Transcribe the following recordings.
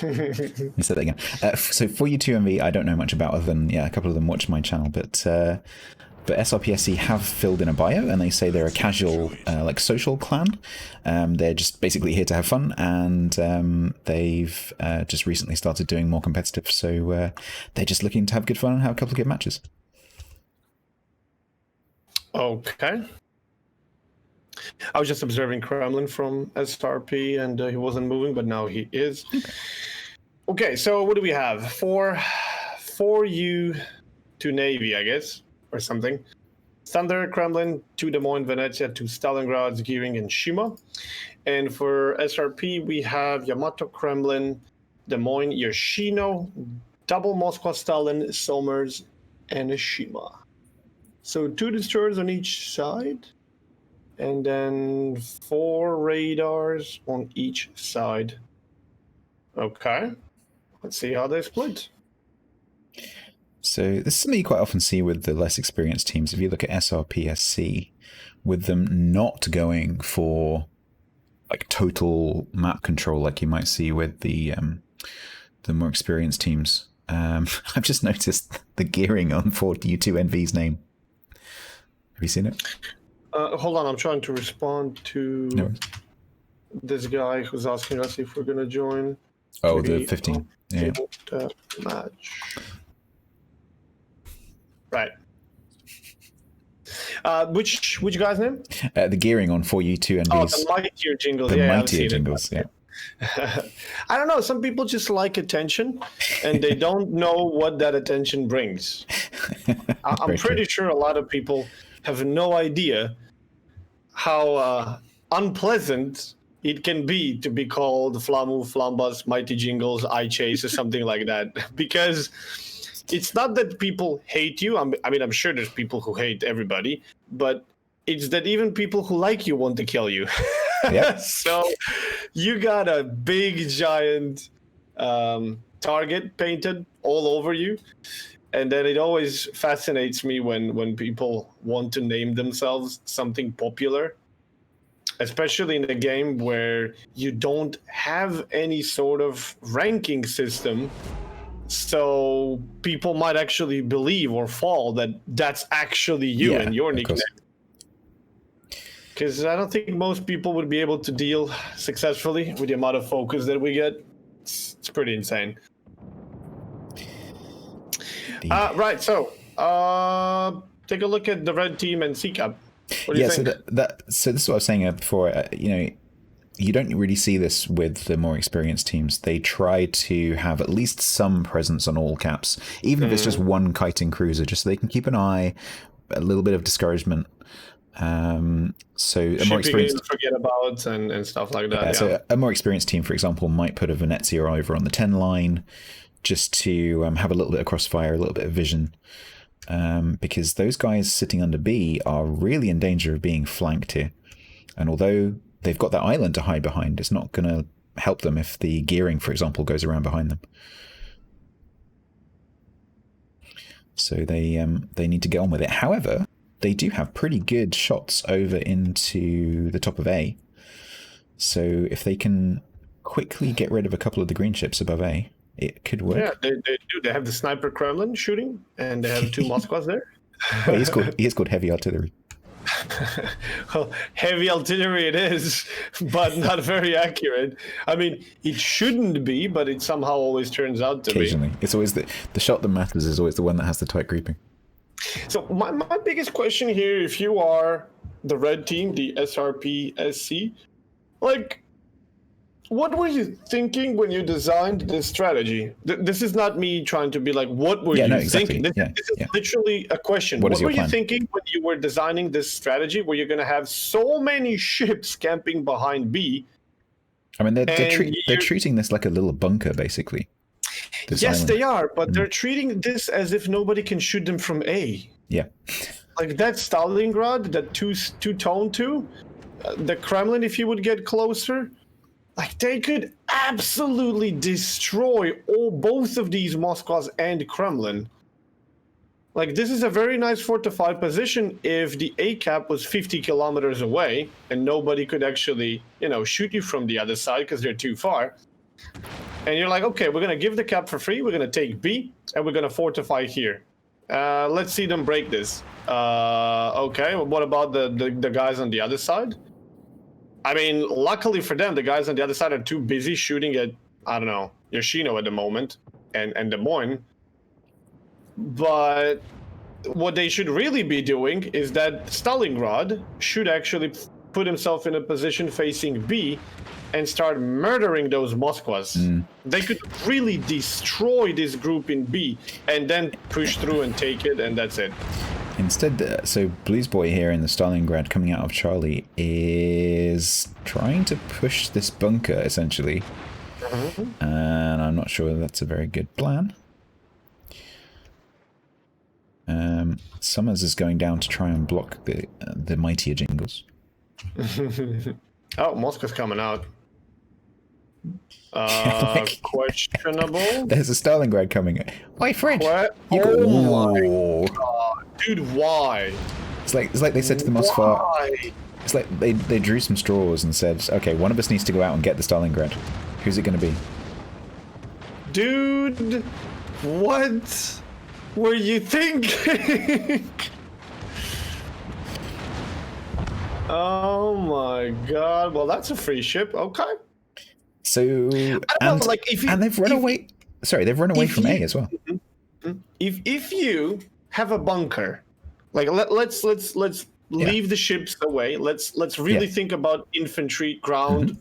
You said that again. So for you two MV, I don't know much about other than a couple of them watch my channel, but SRPSC have filled in a bio, and they say they're a casual, like social clan. They're just basically here to have fun, and they've just recently started doing more competitive. So they're just looking to have good fun and have a couple of good matches. Okay. I was just observing Kremlin from SRP, and he wasn't moving, but now he is. Okay, so what do we have? 4U to Navy, I guess, or something. Thunder, Kremlin, to Des Moines, Venezia, to Stalingrad, Gearing, and Shima. And for SRP, we have Yamato, Kremlin, Des Moines, Yoshino, double Moscow, Stalin, Somers, and Shima. So 2 destroyers on each side. And then 4 radars on each side. Okay. Let's see how they split. So this is something you quite often see with the less experienced teams. If you look at SRPSC, with them not going for like total map control like you might see with the more experienced teams. I've just noticed the gearing on 4U2NV's name. Have you seen it? Hold on, I'm trying to respond to this guy who's asking us if we're going to join. Oh, the 15. Yeah. Match. Right. Which guy's name? The gearing on 4U2NV's. Oh, the mightier jingles. The mightier jingles, yeah. I don't know. Some people just like attention, and they don't know what that attention brings. I'm pretty sure a lot of people have no idea how unpleasant it can be to be called Flamu, Flambass, Mighty Jingles, I Chase, or something like that. Because it's not that people hate you. I mean, I'm sure there's people who hate everybody, but it's that even people who like you want to kill you. Yep. So you got a big, giant target painted all over you. And then it always fascinates me when people want to name themselves something popular, especially in a game where you don't have any sort of ranking system. So people might actually believe or fall that that's actually you and your nickname. Because I don't think most people would be able to deal successfully with the amount of focus that we get. It's pretty insane. Right, so take a look at the red team and C-Cup. What do you think? So this is what I was saying before. You don't really see this with the more experienced teams. They try to have at least some presence on all caps, even if it's just one kiting cruiser, just so they can keep an eye, a little bit of discouragement. So a more experienced forget about and stuff like that. So a more experienced team, for example, might put a Venezia over on the 10 line, just to have a little bit of crossfire, a little bit of vision, because those guys sitting under B are really in danger of being flanked here. And although they've got that island to hide behind, it's not going to help them if the gearing, for example, goes around behind them. So they need to get on with it. However, they do have pretty good shots over into the top of A. So if they can quickly get rid of a couple of the green ships above A, it could work. Yeah, they do. They have the sniper Kremlin shooting, and they have 2 Moskwas there. Well, he is called heavy artillery. Well, heavy artillery it is, but not very accurate. I mean, it shouldn't be, but it somehow always turns out to be. Occasionally. It's always the shot that matters is always the one that has the tight grouping. So my biggest question here, if you are the red team, the SRPSC, like, what were you thinking when you designed this strategy? This is not me trying to be like, what were you thinking? This is literally a question. What were you thinking when you were designing this strategy where you're going to have so many ships camping behind B? I mean, they're treating this like a little bunker, basically. Yes, they are, but they're treating this as if nobody can shoot them from A. Yeah. Like that Stalingrad, that two-tone 2, the Kremlin, if you would get closer, like they could absolutely destroy both of these Moskwas and Kremlin. Like this is a very nice fortified position if the A cap was 50 kilometers away and nobody could actually, shoot you from the other side because they're too far. and you're like, okay, we're gonna give the cap for free. We're gonna take B, and we're gonna fortify here. Let's see them break this. Okay, well, what about the guys on the other side? I mean, luckily for them, the guys on the other side are too busy shooting at, I don't know, Yoshino at the moment and Des Moines. But what they should really be doing is that Stalingrad should actually put himself in a position facing B and start murdering those Moskvas. They could really destroy this group in B and then push through and take it, and that's it. Instead, so Blues Boy here in the Stalingrad coming out of Charlie is trying to push this bunker, essentially. And I'm not sure that's a very good plan. Summers is going down to try and block the mightier Jingles. Oh, Moscow's coming out. Questionable. There's a Stalingrad coming. Wait, Fred. You got... Oh my god, dude! Why? It's like they said to the Moskva. It's like they drew some straws and said, "Okay, one of us needs to go out and get the Stalingrad. Who's it going to be?" Dude, what were you thinking? Oh my god! Well, that's a free ship. Okay. So and they've run away. Sorry, they've run away from A as well. If you have a bunker, like let's leave the ships away. Let's really think about infantry, ground,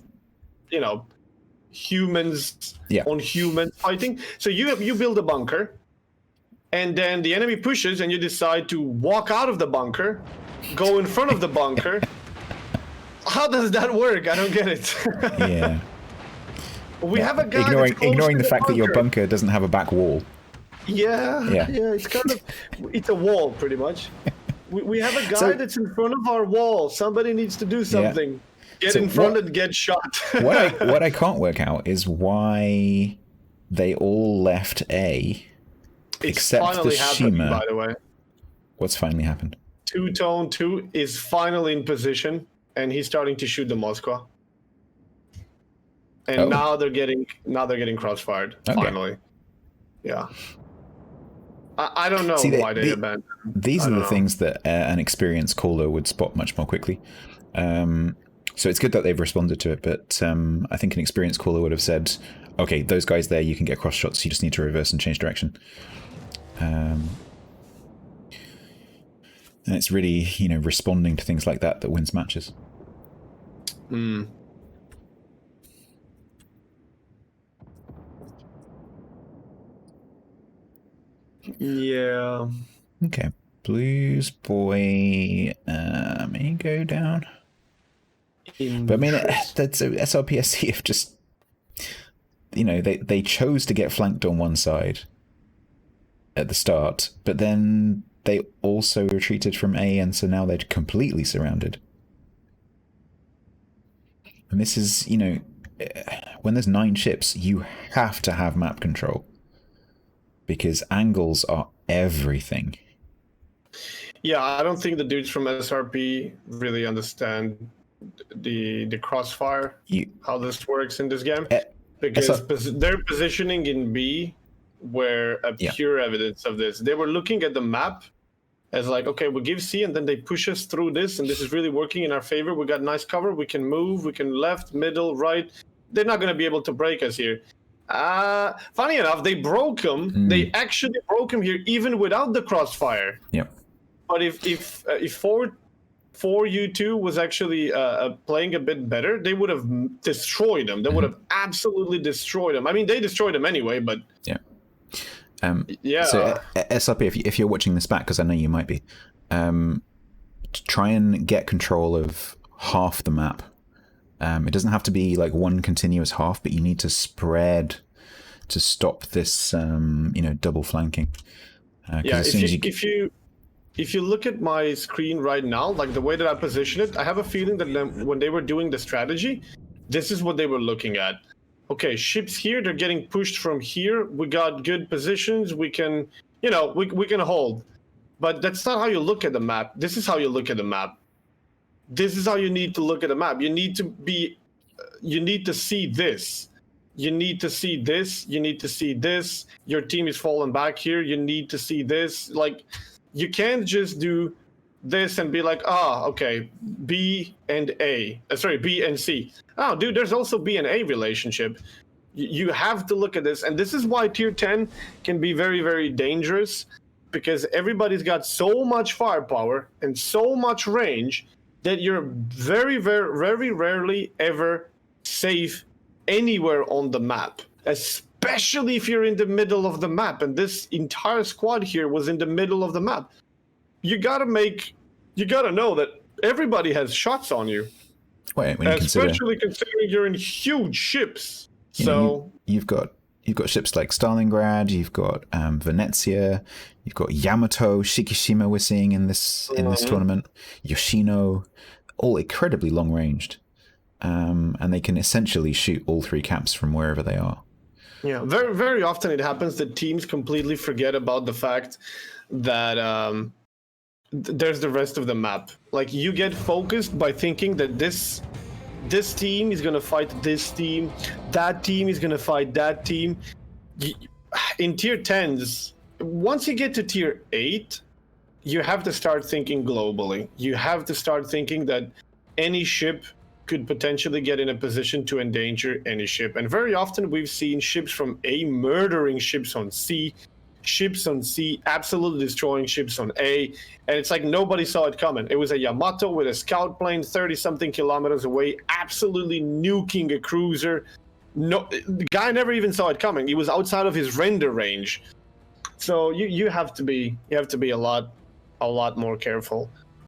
you know, humans on humans fighting. So you build a bunker, and then the enemy pushes, and you decide to walk out of the bunker, go in front of the bunker. How does that work? I don't get it. Yeah. We have a guy ignoring the fact that your bunker doesn't have a back wall. Yeah, it's kind of, it's a wall pretty much. We have a guy that's in front of our wall. Somebody needs to do something. Get in front and get shot. what I can't work out is why they all left A, except the Shima. By the way, what's finally happened? Two-Tone 2 is finally in position, and he's starting to shoot the Moskva. And now they're getting crossfired. Finally, yeah. I don't know why they abandoned. These are the things that an experienced caller would spot much more quickly. So it's good that they've responded to it, but I think an experienced caller would have said, "Okay, those guys there, you can get cross shots. You just need to reverse and change direction." And it's really, responding to things like that wins matches. Yeah. Okay. Blues Boy may go down. But I mean, that's SRPSC have just, they chose to get flanked on one side at the start, but then they also retreated from A, and so now they're completely surrounded. And this is, when there's 9 ships, you have to have map control. Because angles are everything. Yeah, I don't think the dudes from SRP really understand the crossfire, how this works in this game. Because their positioning in B were a pure evidence of this. They were looking at the map as like, okay, we'll give C, and then they push us through this, and this is really working in our favor. We got nice cover. We can move. We can left, middle, right. They're not going to be able to break us here. Funny enough, they broke him. They actually broke him here, even without the crossfire. Yep. But if 4U2 was actually playing a bit better, they would have destroyed them. They would have absolutely destroyed them. I mean, they destroyed them anyway, but yeah. So SRP, if you're watching this back, because I know you might be, try and get control of half the map. It doesn't have to be like one continuous half, but you need to spread to stop this, double flanking. If you look at my screen right now, like the way that I position it, I have a feeling that when they were doing the strategy, this is what they were looking at. Okay, ships here, they're getting pushed from here. We got good positions. We can, we can hold. But that's not how you look at the map. This is how you look at the map. This is how you need to look at the map. You need to see this. you need to see this, you need to see this, your team is falling back here, you need to see this. Like, you can't just do this and be like, okay, B and A. Sorry, B and C. Oh, dude, there's also B and A relationship. You have to look at this. And this is why tier 10 can be very, very dangerous, because everybody's got so much firepower and so much range that you're very, very, very rarely ever safe anywhere on the map, especially if you're in the middle of the map. And this entire squad here was in the middle of the map. You gotta know that everybody has shots on you. Wait, when you especially considering you're in huge ships. So you've got ships like Stalingrad, you've got Venezia, you've got Yamato, Shikishima. We're seeing in this tournament, Yoshino, all incredibly long ranged, and they can essentially shoot all three caps from wherever they are. Yeah, very, very often it happens that teams completely forget about the fact that there's the rest of the map. Like, you get focused by thinking that this team is gonna fight this team, that team is gonna fight that team. In tier 10s, once you get to tier 8, you have to start thinking globally. You have to start thinking that any ship could potentially get in a position to endanger any ship. And very often we've seen ships from A murdering ships on C, ships on C absolutely destroying ships on A, and it's like nobody saw it coming. It was a Yamato with a scout plane 30-something kilometers away, absolutely nuking a cruiser. No, the guy never even saw it coming. He was outside of his render range. So you have to be a lot more careful.